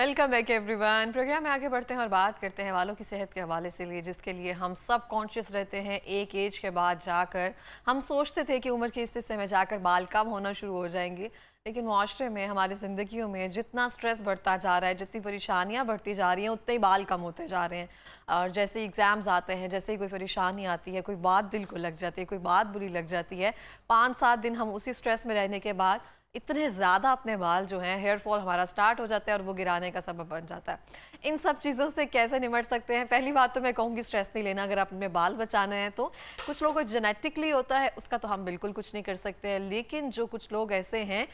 Welcome back everyone. Programme में आगे बढ़ते हैं और बात करते हैं बालों की सेहत के हवाले से लिए, जिसके लिए हम सब कॉन्शियस रहते हैं। एक एज के बाद जाकर हम सोचते थे कि उम्र के इस हिस्से में जाकर बाल कम होना शुरू हो जाएंगे, लेकिन माशरे में हमारी ज़िंदगियों में जितना स्ट्रेस बढ़ता जा रहा है, जितनी परेशानियां बढ़ती जा रही हैं, उतने ही बाल कम होते जा रहे हैं। और जैसे एग्ज़ाम्स आते हैं, जैसे ही कोई परेशानी आती है, कोई बात दिल को लग जाती है, कोई बात बुरी लग जाती है, 5-7 दिन हम उसी स्ट्रेस में रहने के बाद इतने ज़्यादा अपने बाल जो हैं, हेयर फॉल हमारा स्टार्ट हो जाता है और वो गिराने का सबब बन जाता है। इन सब चीज़ों से कैसे निपट सकते हैं? पहली बात तो मैं कहूँगी स्ट्रेस नहीं लेना अगर अपने बाल बचाने हैं तो। कुछ लोगों को जेनेटिकली होता है, उसका तो हम बिल्कुल कुछ नहीं कर सकते हैं, लेकिन जो कुछ लोग ऐसे हैं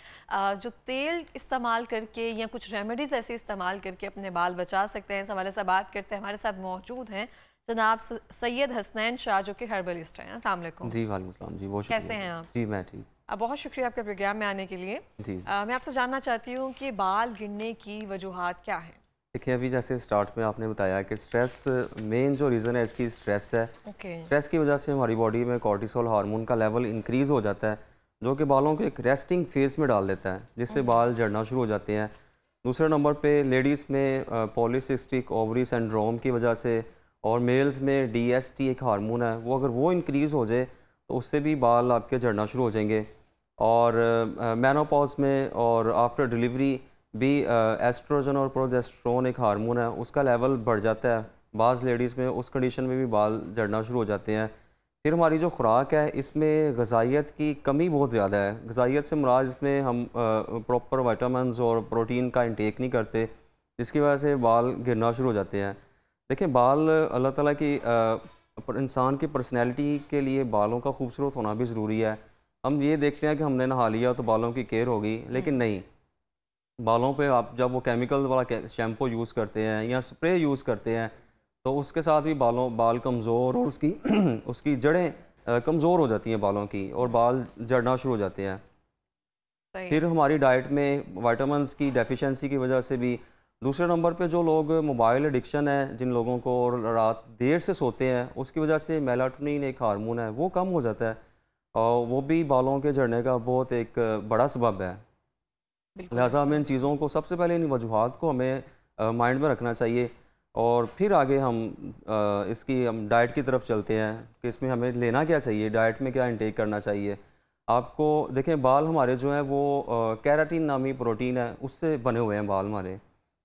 जो तेल इस्तेमाल करके या कुछ रेमेडीज़ ऐसे इस्तेमाल करके अपने बाल बचा सकते हैं, इस हवाले से बात करते हैं। हमारे साथ मौजूद हैं जनाब सैयद हसनैन शाह, जो कि हर्बलिस्ट हैं। अस्सलाम वालेकुम। जी वालेकुम सलाम जी, बहुत कैसे हैं आप? जी मैं ठीक। बहुत शुक्रिया आपके प्रोग्राम में आने के लिए। जी मैं आपसे जानना चाहती हूँ कि बाल गिरने की वजूहात क्या हैं? देखिए, अभी जैसे स्टार्ट में आपने बताया कि स्ट्रेस मेन जो रीज़न है इसकी स्ट्रेस है। ओके। स्ट्रेस की वजह से हमारी बॉडी में कॉर्टिसोल हार्मोन का लेवल इंक्रीज़ हो जाता है, जो कि बालों को एक रेस्टिंग फेज में डाल देता है, जिससे बाल झड़ना शुरू हो जाते हैं। दूसरे नंबर पे लेडीज़ में पॉलीसिस्टिक ओवरी सिंड्रोम की वजह से, और मेल्स में DST एक हार्मोन है, वो अगर वो इंक्रीज़ हो जाए तो उससे भी बाल आपके झड़ना शुरू हो जाएंगे। और मेनोपॉज में और आफ्टर डिलीवरी भी एस्ट्रोजन और प्रोजेस्टेरोन एक हार्मोन है, उसका लेवल बढ़ जाता है। बाज़ लेडीज़ में उस कंडीशन में भी बाल झड़ना शुरू हो जाते हैं। फिर हमारी जो खुराक है, इसमें ग़िज़ाइयत की कमी बहुत ज़्यादा है। ग़िज़ाइयत से मुराद इसमें हम प्रॉपर विटामिन्स और प्रोटीन का इंटेक नहीं करते, जिसकी वजह से बाल गिरना शुरू हो जाते हैं। देखिए, बाल अल्लाह ताला की इंसान की पर्सनैलिटी के लिए बालों का खूबसूरत होना भी ज़रूरी है। हम ये देखते हैं कि हमने नहा लिया तो बालों की केयर होगी, लेकिन नहीं। बालों पे आप जब वो केमिकल वाला शैम्पू यूज़ करते हैं या स्प्रे यूज़ करते हैं, तो उसके साथ भी बाल कमज़ोर और उसकी उसकी जड़ें कमज़ोर हो जाती हैं बालों की, और बाल झड़ना शुरू हो जाते हैं। फिर हमारी डाइट में विटामिन्स की डेफिशिएंसी की वजह से भी। दूसरे नंबर पे जो लोग मोबाइल एडिक्शन है, जिन लोगों को, और रात देर से सोते हैं, उसकी वजह से मेलाटोनिन एक हार्मोन है, वो कम हो जाता है, और वो भी बालों के झड़ने का बहुत एक बड़ा सबब है। लिहाजा हमें इन चीज़ों को, सबसे पहले इन वजूहात को हमें माइंड में रखना चाहिए, और फिर आगे हम इसकी हम डाइट की तरफ चलते हैं कि इसमें हमें लेना क्या चाहिए, डाइट में क्या इंटेक करना चाहिए। आपको देखें, बाल हमारे जो हैं वो केराटिन नामी प्रोटीन है, उससे बने हुए हैं बाल हमारे।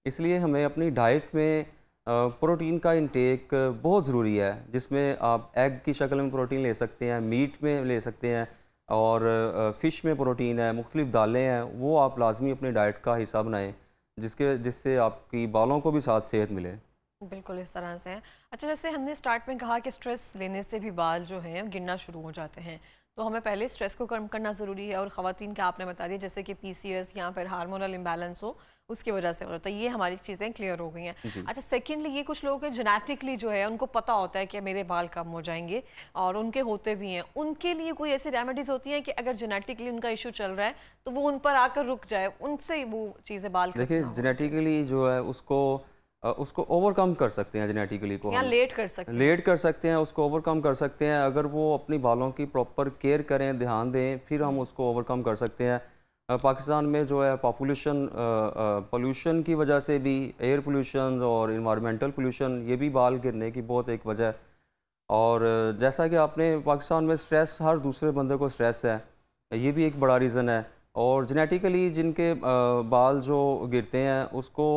इसलिए हमें अपनी डाइट में प्रोटीन का इंटेक बहुत ज़रूरी है, जिसमें आप एग की शक्ल में प्रोटीन ले सकते हैं, मीट में ले सकते हैं, और फ़िश में प्रोटीन है, मुख्तलिफ़ दालें हैं, वो आप लाजमी अपनी डाइट का हिस्सा बनाएं, जिससे आपकी बालों को भी साथ सेहत मिले। बिल्कुल इस तरह से है। अच्छा, जैसे हमने स्टार्ट में कहा कि स्ट्रेस लेने से भी बाल जो हैं गिरना शुरू हो जाते हैं, तो हमें पहले स्ट्रेस को कम करना ज़रूरी है। और ख़वातीन का आपने बता दिया, जैसे कि PCOS या फिर हार्मोनल इम्बैलेंस हो, उसकी वजह से हो, तो ये हमारी चीज़ें क्लियर हो गई हैं। अच्छा, सेकेंडली ये कुछ लोगों के जेनेटिकली जो है उनको पता होता है कि मेरे बाल कम हो जाएंगे, और उनके होते भी हैं, उनके लिए कोई ऐसी रेमेडीज़ होती हैं कि अगर जेनेटिकली उनका इशू चल रहा है तो वो उन पर आकर रुक जाए, उनसे वो चीज़ें बाल देखिए, जेनेटिकली जो है उसको ओवरकम कर सकते हैं, जेनेटिकली को या हम लेट कर सकते हैं, उसको ओवरकम कर सकते हैं। अगर वो अपनी बालों की प्रॉपर केयर करें, ध्यान दें, फिर हम उसको ओवरकम कर सकते हैं। पाकिस्तान में जो है पोल्यूशन की वजह से भी, एयर पोल्यूशन और इन्वायरमेंटल पोल्यूशन, ये भी बाल गिरने की बहुत एक वजह है। और जैसा कि आपने, पाकिस्तान में स्ट्रेस, हर दूसरे बंदे को स्ट्रेस है, ये भी एक बड़ा रीज़न है। और जेनेटिकली जिनके बाल जो गिरते हैं, उसको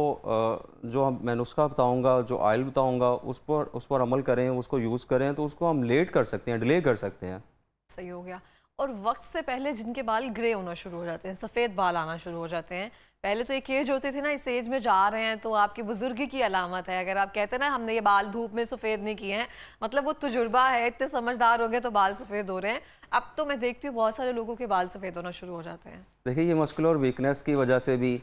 जो मैं नुस्खा बताऊंगा, जो ऑयल बताऊंगा, उस पर अमल करें, उसको यूज़ करें, तो उसको हम लेट कर सकते हैं, डिले कर सकते हैं। सही हो गया। और वक्त से पहले जिनके बाल ग्रे होना शुरू हो जाते हैं, सफ़ेद बाल आना शुरू हो जाते हैं, पहले तो एक एज होती थी ना, इस एज में जा रहे हैं तो आपकी बुजुर्गी की अलामत है। अगर आप कहते हैं ना हमने ये बाल धूप में सफ़ेद नहीं किए हैं, मतलब वो तजुर्बा है, इतने समझदार हो गए तो बाल सफ़ेद हो रहे हैं। अब तो मैं देखती हूँ बहुत सारे लोगों के बाल सफ़ेद होना शुरू हो जाते हैं। देखिए, ये मस्कुलर वीकनेस की वजह से भी,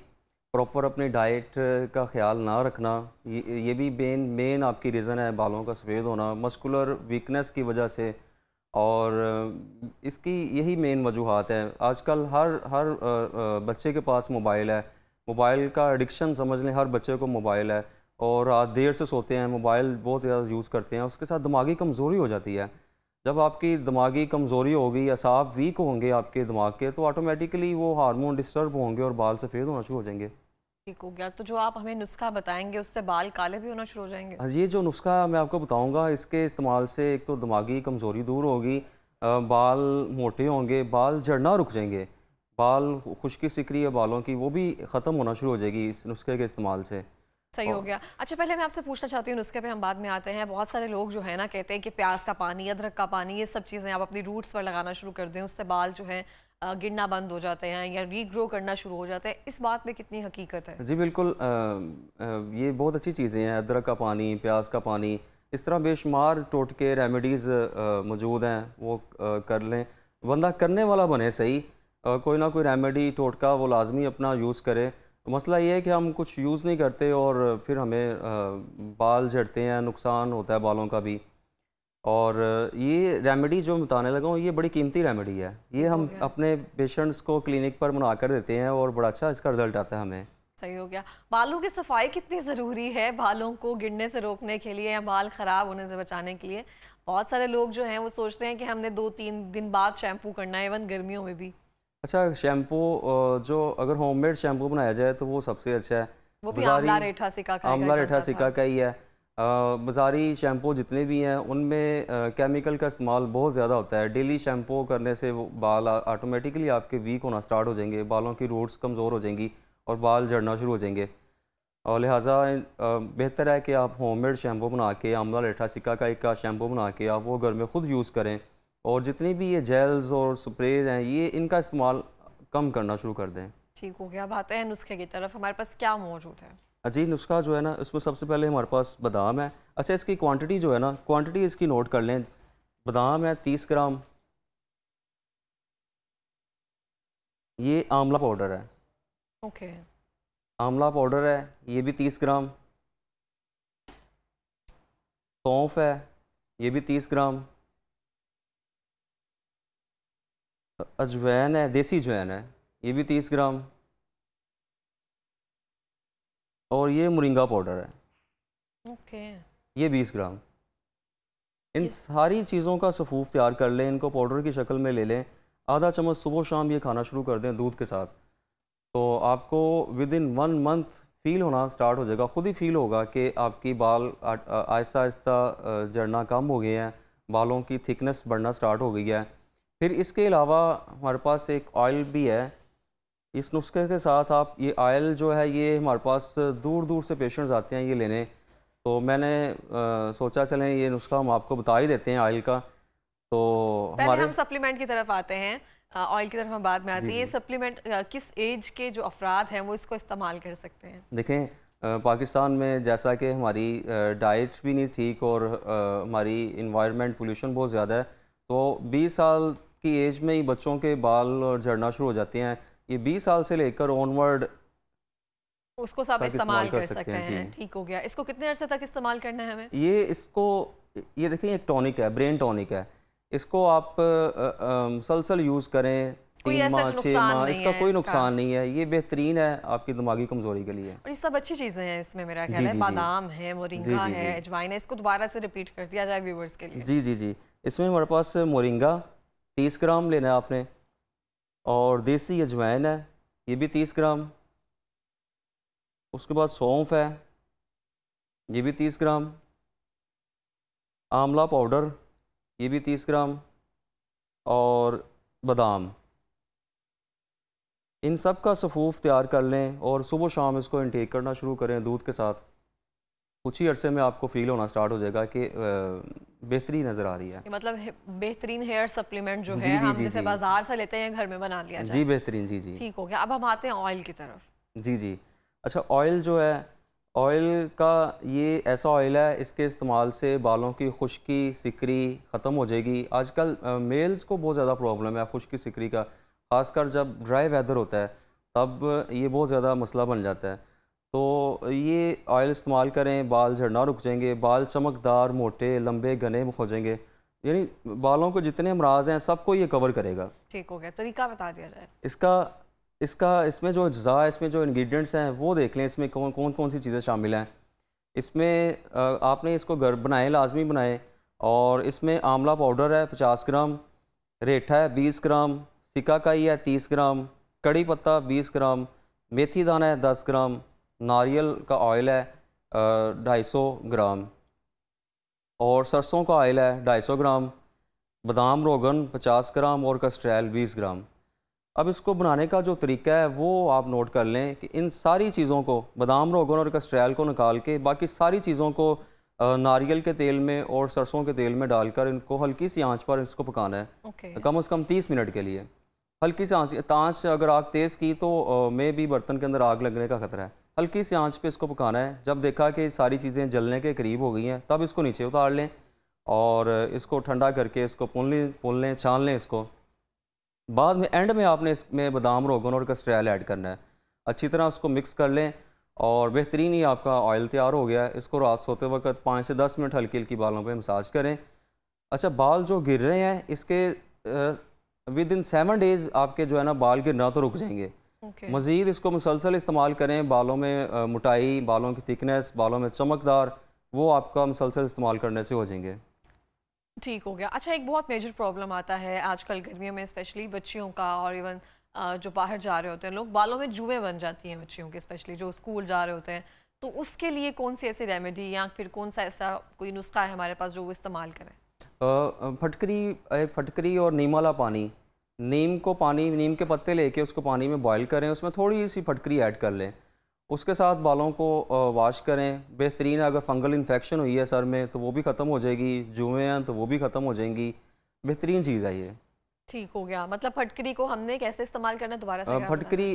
प्रॉपर अपनी डाइट का ख्याल ना रखना, ये भी मेन आपकी रीज़न है बालों का सफ़ेद होना, मस्कुलर वीकनेस की वजह से। और इसकी यही मेन वजूहात है। आजकल हर बच्चे के पास मोबाइल है, मोबाइल का एडिक्शन समझ लें, हर बच्चे को मोबाइल है, और रात देर से सोते हैं, मोबाइल बहुत ज़्यादा यूज़ करते हैं, उसके साथ दिमागी कमज़ोरी हो जाती है। जब आपकी दिमागी कमज़ोरी होगी, असाब वीक होंगे आपके दिमाग के, तो ऑटोमेटिकली वो हार्मोन डिस्टर्ब होंगे और बाल सफ़ेद होना शुरू हो जाएंगे। ठीक हो गया। तो जो आप हमें नुस्खा बताएंगे उससे बाल काले भी होना शुरू हो जाएंगे? हाँ, ये जो नुस्खा मैं आपको बताऊंगा, इसके इस्तेमाल से एक तो दिमागी कमज़ोरी दूर होगी, बाल मोटे होंगे, बाल झड़ना रुक जाएंगे, बाल खुश्की सिकरी है बालों की वो भी ख़त्म होना शुरू हो जाएगी इस नुस्खे के इस्तेमाल से। सही हो और गया। अच्छा, पहले मैं आपसे पूछना चाहती हूँ, नुस्खे पे हम बाद में आते हैं। बहुत सारे लोग जो है ना कहते हैं कि प्याज का पानी, अदरक का पानी, ये सब चीज़ें आप अपनी रूट्स पर लगाना शुरू कर दें, उससे बाल जो है गिरना बंद हो जाते हैं या रीग्रो करना शुरू हो जाते हैं। इस बात में कितनी हकीकत है? जी बिल्कुल, ये बहुत अच्छी चीज़ें हैं, अदरक का पानी, प्याज का पानी, इस तरह बेशुमार टोटके रेमेडीज़ मौजूद हैं, वो कर लें। बंदा करने वाला बने सही, कोई ना कोई रेमेडी टोटका वो लाजमी अपना यूज़ करे। मसला ये है कि हम कुछ यूज़ नहीं करते और फिर हमें बाल झड़ते हैं, नुकसान होता है बालों का भी। और ये रेमेडी जो मैं बताने लगा हूँ, ये बड़ी कीमती रेमेडी है। ये हो हम गया। अपने पेशेंट्स को क्लिनिक पर मुना कर देते हैं और बड़ा अच्छा इसका रिज़ल्ट आता है हमें। सही हो गया। बालों की सफाई कितनी ज़रूरी है बालों को गिरने से रोकने के लिए या बाल ख़राब होने से बचाने के लिए? बहुत सारे लोग जो हैं वो सोचते हैं कि हमने 2-3 दिन बाद शैम्पू करना है, इवन गर्मियों में भी। अच्छा, शैम्पू जो अगर होममेड शैम्पू बनाया जाए तो वो सबसे अच्छा है। वो भी बाज़ारी आंवला रेठा सिका का आंवला रेठा बनता सिक्का था। का ही है। बाज़ारी शैम्पू जितने भी हैं उनमें केमिकल का इस्तेमाल बहुत ज़्यादा होता है। डेली शैम्पू करने से वो बाल ऑटोमेटिकली आपके वीक होना स्टार्ट हो जाएंगे, बालों की रूट्स कमज़ोर हो जाएंगी और बाल झड़ना शुरू हो जाएंगे। और लिहाजा बेहतर है कि आप होममेड शैम्पू बना के, आंवला रेठा सिक्का का एक का शैम्पू बना के आप वो घर में ख़ुद यूज़ करें। और जितनी भी ये जेल्स और स्प्रेज हैं, ये इनका इस्तेमाल कम करना शुरू कर दें। ठीक हो गया। अब आते हैं नुस्खे की तरफ। हमारे पास क्या मौजूद है? जी, नुस्खा जो है ना, इसमें सबसे पहले हमारे पास बादाम है। अच्छा, इसकी क्वांटिटी जो है ना, क्वांटिटी इसकी नोट कर लें। बादाम है 30 ग्राम, ये आंवला पाउडर है, ओके। आंवला पाउडर है, ये भी 30 ग्राम, सौंफ है, ये भी 30 ग्राम, अजवाइन है, देसी अजवाइन है, ये भी 30 ग्राम, और ये मोरिंगा पाउडर है, ओके। ये 20 ग्राम। इन इस सारी चीज़ों का सफूफ तैयार कर लें, इनको पाउडर की शक्ल में ले लें। आधा चम्मच सुबह शाम ये खाना शुरू कर दें दूध के साथ, तो आपको विद इन 1 मंथ फील होना स्टार्ट हो जाएगा। खुद ही फील होगा कि आपकी बाल आहिस्ता आहिस्ता झड़ना कम हो गए हैं, बालों की थिकनेस बढ़ना स्टार्ट हो गई है। फिर इसके अलावा हमारे पास एक ऑयल भी है। इस नुस्खे के साथ आप ये ऑयल जो है, ये हमारे पास दूर दूर से पेशेंट्स आते हैं ये लेने, तो मैंने सोचा चलें ये नुस्खा हम आपको बता ही देते हैं ऑयल का। तो पहले हमारे हम सप्लीमेंट की तरफ आते हैं, ऑयल की तरफ हम बाद में आते जी हैं। ये जी सप्लीमेंट किस एज के जो अफराद हैं वो इसको इस्तेमाल कर सकते हैं? देखें, पाकिस्तान में जैसा कि हमारी डाइट भी नहीं ठीक और हमारी इन्वायरमेंट पोल्यूशन बहुत ज़्यादा है, तो 20 साल की एज में ही बच्चों के बाल झड़ना शुरू हो जाते हैं। ये 20 साल से लेकर ऑनवर्ड उसको सब तक इस्तेमाल इस्तेमाल कर कर सकते सकते हैं हैं। जी। ठीक हो गया। इसको कितने अरसे तक इस्तेमाल करना है हमें? ये इसको, ये देखिए एक टॉनिक है, ब्रेन टॉनिक है। इसको आप मुसलसल यूज़ करें, कोई 3 ऐसा माह 6 नुकसान माह, नहीं इसका है कोई इसका? नुकसान नहीं है। ये बेहतरीन है आपकी दिमागी कमज़ोरी के लिए। और ये सब अच्छी चीज़ें हैं इसमें, मेरा ख्याल जी है। जी जी बादाम है, जी मोरिंगा जी है, जी अजवाइन है। इसको दोबारा से रिपीट कर दिया जाए व्यूवर्स के लिए। जी जी जी इसमें हमारे पास मोरिंगा 30 ग्राम लेना है आपने, और देसी अजवाइन है, ये भी 30 ग्राम। उसके बाद सौंफ है, ये भी 30 ग्राम। आंवला पाउडर, ये भी 30 ग्राम। और बादाम, इन सब का सफूफ तैयार कर लें और सुबह शाम इसको इंटेक करना शुरू करें दूध के साथ। कुछ ही अरसे में आपको फील होना स्टार्ट हो जाएगा कि बेहतरी नज़र आ रही है। ये मतलब बेहतरीन हेयर सप्लीमेंट जो जी है जी हम जी जैसे जी बाजार से लेते हैं घर में बना लिया जी जाए। बेहतरीन, जी जी ठीक हो गया। अब हम आते हैं ऑयल की तरफ। जी जी। अच्छा, ऑयल जो है, ऑयल का ये ऐसा ऑयल है, इसके इस्तेमाल से बालों की खुश्की सिकरी ख़त्म हो जाएगी। आजकल मेल्स को बहुत ज़्यादा प्रॉब्लम है खुश्की सिकरी का, ख़ासकर जब ड्राई वेदर होता है तब ये बहुत ज़्यादा मसला बन जाता है। तो ये ऑयल इस्तेमाल करें, बाल झड़ना रुक जाएंगे, बाल चमकदार, मोटे, लंबे, घने हो जाएंगे। यानी बालों को जितने अमराज हैं सबको ये कवर करेगा। ठीक हो गया। तरीका बता दिया जाए। इसका इसका इसमें जो अज्जा है, इसमें जो इंग्रेडिएंट्स हैं वो देख लें, इसमें कौन कौन कौन सी चीज़ें शामिल हैं। इसमें आपने इसको घर बनाएं, लाजमी बनाएं। और इसमें आंवला पाउडर है 50 ग्राम, रेठा है 20 ग्राम, सिकाकाई है 30 ग्राम, कड़ी पत्ता 20 ग्राम, मेथी दाना है 10 ग्राम, नारियल का ऑयल है 250 ग्राम, और सरसों का ऑयल है 250 ग्राम, बादाम रोगन 50 ग्राम और कस्ट्रैल 20 ग्राम। अब इसको बनाने का जो तरीका है वो आप नोट कर लें कि इन सारी चीज़ों को, बादाम रोगन और कस्ट्रैल को निकाल के बाकी सारी चीज़ों को नारियल के तेल में और सरसों के तेल में डालकर इनको हल्की सी आंच पर इसको पकाना है, कम से कम 30 मिनट के लिए। हल्की सी आंच अगर आग तेज़ की तो में भी बर्तन के अंदर आग लगने का खतरा है। हल्की सी आंच पे इसको पकाना है। जब देखा कि सारी चीज़ें जलने के करीब हो गई हैं तब इसको नीचे उतार लें और इसको ठंडा करके इसको पुन लें, छान लें इसको। बाद में एंड में आपने इसमें बादाम रोगन और कस्ट्रैल ऐड करना है। अच्छी तरह उसको मिक्स कर लें और बेहतरीन ही आपका ऑयल तैयार हो गया है। इसको रात सोते वक्त 5 से 10 मिनट हल्की हल्की बालों पे मसाज करें। अच्छा, बाल जो गिर रहे हैं इसके विद इन 7 डेज़ आपके जो है ना बाल गिरना तो रुक जाएंगे। मज़ीद इसको मुसलसल इस्तेमाल करें। बालों में मोटाई, बालों की थिकनेस, बालों में चमकदार, वो आपका मुसलसल इस्तेमाल करने से हो जाएंगे। ठीक हो गया। अच्छा, एक बहुत मेजर प्रॉब्लम आता है आजकल गर्मियों में, स्पेशली बच्चियों का, और इवन जो बाहर जा रहे होते हैं लोग, बालों में जुएँ बन जाती हैं बच्चियों के, स्पेशली जो स्कूल जा रहे होते हैं। तो उसके लिए कौन सी ऐसी रेमेडी या फिर कौन सा ऐसा कोई नुस्खा है हमारे पास जो वो इस्तेमाल करें? फटकरी और नीम वाला पानी, नीम के पत्ते लेके उसको पानी में बॉयल करें, उसमें थोड़ी सी फटकरी ऐड कर लें, उसके साथ बालों को वॉश करें। बेहतरीन है। अगर फंगल इन्फेक्शन हुई है सर में तो वो भी ख़त्म हो जाएगी, जुएँ हैं तो वो भी ख़त्म हो जाएंगी। बेहतरीन चीज़ है ये। ठीक हो गया। मतलब फटकरी को हमने कैसे इस्तेमाल करना है, दोबारा से फटकरी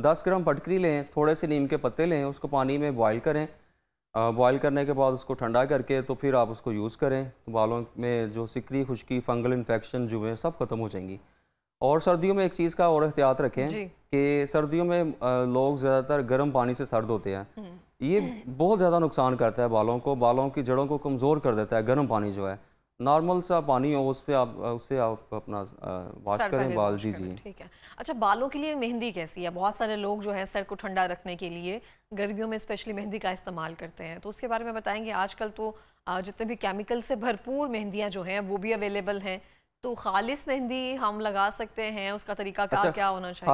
10 ग्राम फटकरी लें, थोड़े से नीम के पत्ते लें, उसको पानी में बॉयल करें। बॉयल करने के बाद उसको ठंडा करके तो फिर आप उसको यूज़ करें। तो बालों में जो सिकरी, खुश्की, फंगल इन्फेक्शन, जुएँ सब ख़त्म हो जाएंगी। और सर्दियों में एक चीज़ का और एहतियात रखें कि सर्दियों में लोग ज़्यादातर गर्म पानी से सर्द होते हैं। ये बहुत ज़्यादा नुकसान करता है बालों को, बालों की जड़ों को कमज़ोर कर देता है गर्म पानी जो है। नॉर्मल सा पानी हो उससे आप अपना वॉश करें बाल। जी जी, ठीक है। अच्छा, बालों के लिए मेहंदी कैसी है? बहुत सारे लोग जो है सर को ठंडा रखने के लिए गर्मियों में स्पेशली मेहंदी का इस्तेमाल करते हैं, तो उसके बारे में बताएंगे। आजकल तो जितने भी केमिकल से भरपूर मेहंदियाँ जो हैं वो भी अवेलेबल हैं, तो खालिस मेहंदी हम लगा सकते हैं, उसका तरीकाकार क्या होना चाहिए?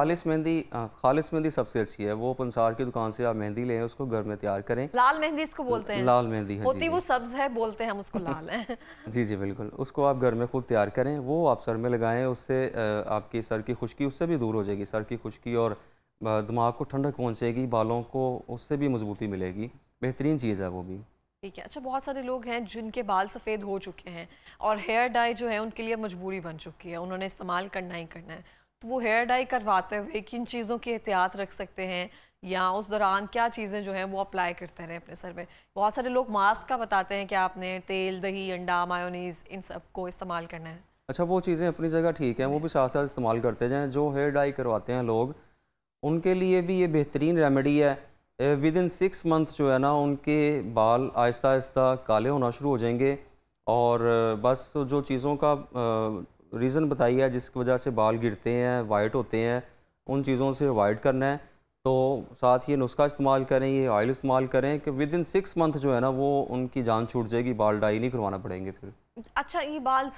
खालिस मेहंदी सबसे अच्छी है। वो पंसार की दुकान से आप मेहंदी लें, उसको घर में तैयार करें। लाल मेहंदी इसको बोलते हैं? लाल मेहंदी होती वो सब्ज है, बोलते हैं हम उसको लाल है। जी जी बिल्कुल। उसको आप घर में खुद तैयार करें, वो आप सर में लगाएं, उससे आपकी सर की खुश्की उससे भी दूर हो जाएगी। सर की खुश्की और दिमाग को ठंडक पहुँचेगी, बालों को उससे भी मजबूती मिलेगी। बेहतरीन चीज़ है वो भी। ठीक है। अच्छा, बहुत सारे लोग हैं जिनके बाल सफ़ेद हो चुके हैं और हेयर डाई जो है उनके लिए मजबूरी बन चुकी है, उन्होंने इस्तेमाल करना ही करना है, तो वो हेयर डाई करवाते हुए किन चीज़ों की एहतियात रख सकते हैं, या उस दौरान क्या चीज़ें जो हैं वो अप्लाई करते रहें अपने सर में? बहुत सारे लोग मास्क का बताते हैं कि आपने तेल, दही, अंडा, मायोनीज़ इन सब को इस्तेमाल करना है। अच्छा, वो चीज़ें अपनी जगह ठीक हैं, वो भी साथ साथ इस्तेमाल करते जाएँ। जो हेयर डाई करवाते हैं लोग, उनके लिए भी ये बेहतरीन रेमेडी है। विद इन 6 मंथ जो है ना उनके बाल आहिस्ता आहिस्ता काले होना शुरू हो जाएंगे। और बस जो चीज़ों का रीज़न बताई है जिसकी वजह से बाल गिरते हैं, वाइट होते हैं, उन चीज़ों से अवॉइड करना है। तो साथ ये नुस्खा इस्तेमाल करें, ये ऑयल इस्तेमाल करें कि विद इन 6 मंथ जो है ना वो उनकी जान छूट जाएगी, बाल डाई नहीं करवाना पड़ेंगे फिर। अच्छा, ये बाल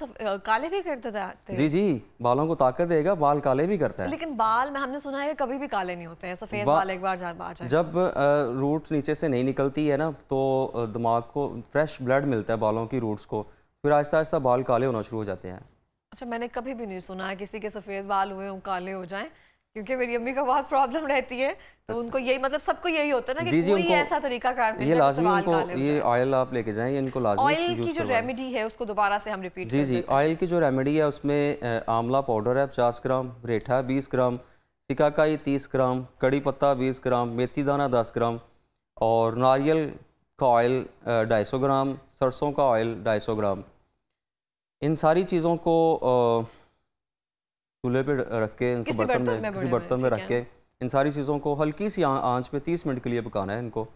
काले भी कर देता है? जी जी, बालों को ताकत देगा, बाल काले भी करता है। लेकिन बाल में हमने सुना है कभी भी काले नहीं होते हैं, सफ़ेद बाल एक बार आ जाए। जब रूट नीचे से नहीं निकलती है ना तो दिमाग को फ्रेश ब्लड मिलता है बालों की रूट्स को, फिर आहिस्ता आहिस्ता बाल काले होना शुरू हो जाते हैं। अच्छा, मैंने कभी भी नहीं सुना है किसी के सफ़ेद बाल हुए काले हो जाएं, क्योंकि मेरी अम्मी का बहुत प्रॉब्लम रहती है, तो उनको यही, मतलब सबको यही होता है ना कि कोई ऐसा तरीका कार ये लाजमी उनको ये ऑयल आप लेके जाएं, इनको लाजमी ऑयल की जो रेमेडी है उसको दोबारा से हम रिपीट जी जी। ऑयल की जो रेमेडी है उसमें आंवला पाउडर है 50 ग्राम, रेठा 20 ग्राम, सिकाकाई 30 ग्राम, कड़ी पत्ता 20 ग्राम, मेथी दाना 10 ग्राम और नारियल का ऑयल 250 ग्राम, सरसों का ऑयल 250 ग्राम। इन सारी चीज़ों को चूल्हे पे रख के, इनको किसी बर्तन में रख के इन सारी चीज़ों को हल्की सी आंच पे 30 मिनट के लिए पकाना है इनको।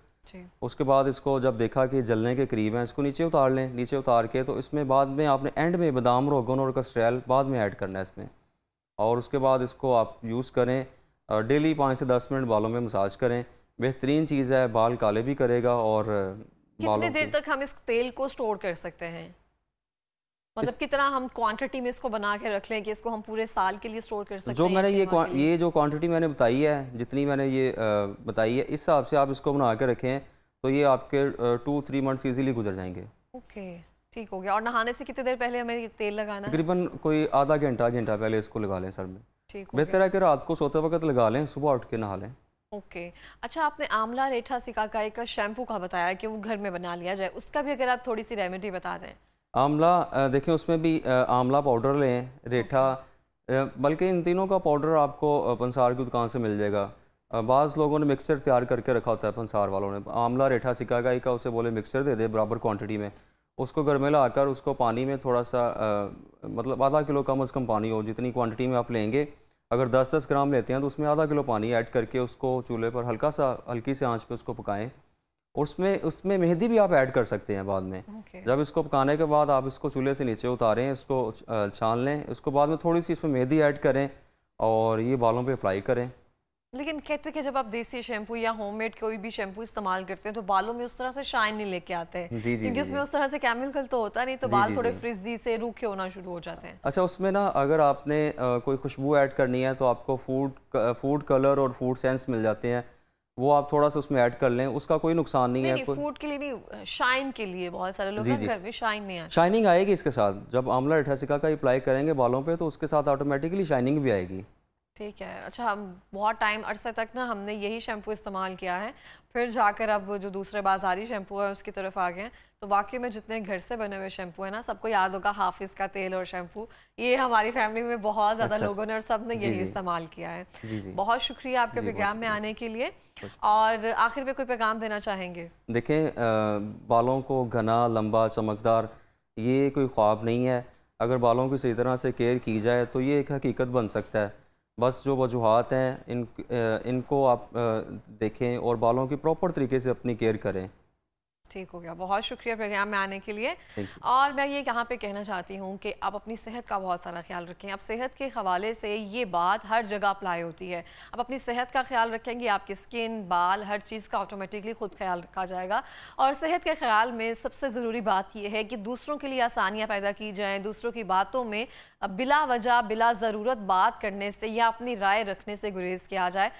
उसके बाद इसको जब देखा कि जलने के करीब हैं, इसको नीचे उतार लें। नीचे उतार के तो इसमें बाद में आपने एंड में बादाम रोगन और कस्ट्रैल बाद में ऐड करना है इसमें, और उसके बाद इसको आप यूज़ करें। डेली 5 से 10 मिनट बालों में मसाज करें। बेहतरीन चीज़ है, बाल काले भी करेगा। और कितनी देर तक हम इस तेल को स्टोर कर सकते हैं? मतलब कितना हम क्वांटिटी में इसको बना के रख लें कि इसको हम पूरे साल के लिए स्टोर कर सकते जो हैं? मैंने ये ये जो क्वांटिटी मैंने बताई है, जितनी मैंने ये बताई है, इस हिसाब से आप इसको बना के रखें तो ये आपके 2-3 मंथ्स इजीली गुजर जाएंगे। ओके, ठीक हो गया। और नहाने से कितनी देर पहले हमें ये तेल लगाना है? तकरीबन कोई आधा घंटा घंटा पहले इसको लगा लें सर में। ठीक हो बेहतर गया। है कि रात को सोते वक्त लगा लें, सुबह उठ के नहा लें। ओके। अच्छा, आपने आंवला रेठा सिकाकाई का शैम्पू का बताया कि वो घर में बना लिया जाए, उसका भी अगर आप थोड़ी सी रेमेडी बता दें। आंवला देखें उसमें भी आंवला पाउडर लें, रेठा, बल्कि इन तीनों का पाउडर आपको पंसार की दुकान से मिल जाएगा। बाज़ लोगों ने मिक्सर तैयार करके रखा होता है पंसार वालों ने। आंवला रेठा सिकाकाई का उसे बोले मिक्सर दे दे बराबर क्वांटिटी में, उसको घर में लाकर उसको पानी में थोड़ा सा मतलब आधा किलो कम अज़ कम पानी हो, जितनी क्वांटिटी में आप लेंगे, अगर 10-10 ग्राम लेते हैं तो उसमें आधा किलो पानी ऐड करके उसको चूल्हे पर हल्की सी आंच पे उसको पकाएं। उसमें उसमें मेहंदी भी आप ऐड कर सकते हैं बाद में। ओके। जब इसको पकाने के बाद आप इसको चूल्हे से नीचे उतारें, इसको छान लें, उसको बाद में थोड़ी सी इसमें मेहंदी ऐड करें और ये बालों पे अप्लाई करें। लेकिन कहते हैं कि जब आप देसी शैम्पू या होममेड कोई भी शैम्पू इस्तेमाल करते हैं तो बालों में उस तरह से शाइन नहीं लेके आते हैं, जी जी क्योंकि उसमें उस तरह से केमिकल तो होता नहीं, तो जी बाल जी थोड़े जी। फ्रिजी से रूखे होना शुरू हो जाते हैं। अच्छा, उसमें ना अगर आपने कोई खुशबू ऐड करनी है तो आपको फूड कलर और फूड सेंस मिल जाते हैं, वो आप थोड़ा सा उसमें ऐड कर लें, उसका कोई नुकसान नहीं है। फूड के लिए नहीं, शाइन के लिए बहुत सारे लोग जी ना जी, घर में शाइन नहीं आती। शाइनिंग आएगी इसके साथ। जब आंवला रेठा सिका का अप्लाई करेंगे बालों पे तो उसके साथ ऑटोमेटिकली शाइनिंग भी आएगी। ठीक है। अच्छा, हम बहुत टाइम अरसे तक ना हमने यही शैम्पू इस्तेमाल किया है, फिर जाकर अब जो दूसरे बाज़ारी शैम्पू है उसकी तरफ आ गए हैं, तो वाकई में जितने घर से बने हुए शैम्पू है ना, सबको याद होगा हाफिज़ का तेल और शैम्पू, ये हमारी फैमिली में बहुत ज़्यादा लोगों ने और सब ने यही इस्तेमाल किया है। जी जी, बहुत शुक्रिया आपके प्रोग्राम में आने के लिए। और आखिर में कोई पैगाम देना चाहेंगे? देखें, बालों को घना, लंबा, चमकदार ये कोई ख्वाब नहीं है। अगर बालों की सही तरह से केयर की जाए तो ये एक हकीकत बन सकता है। बस जो वजूहात हैं इनको आप देखें और बालों की प्रॉपर तरीके से अपनी केयर करें। ठीक हो गया। बहुत शुक्रिया प्रोग्राम में आने के लिए। Thank you. और मैं ये यहाँ पे कहना चाहती हूँ कि आप अपनी सेहत का बहुत सारा ख्याल रखें। अब सेहत के हवाले से ये बात हर जगह अप्लाई होती है। आप अपनी सेहत का ख्याल रखेंगे, आपकी स्किन, बाल, हर चीज़ का ऑटोमेटिकली खुद ख्याल रखा जाएगा। और सेहत के ख्याल में सबसे ज़रूरी बात यह है कि दूसरों के लिए आसानियाँ पैदा की जाएँ, दूसरों की बातों में बिला वजह, बिला ज़रूरत बात करने से या अपनी राय रखने से गुरेज किया जाए।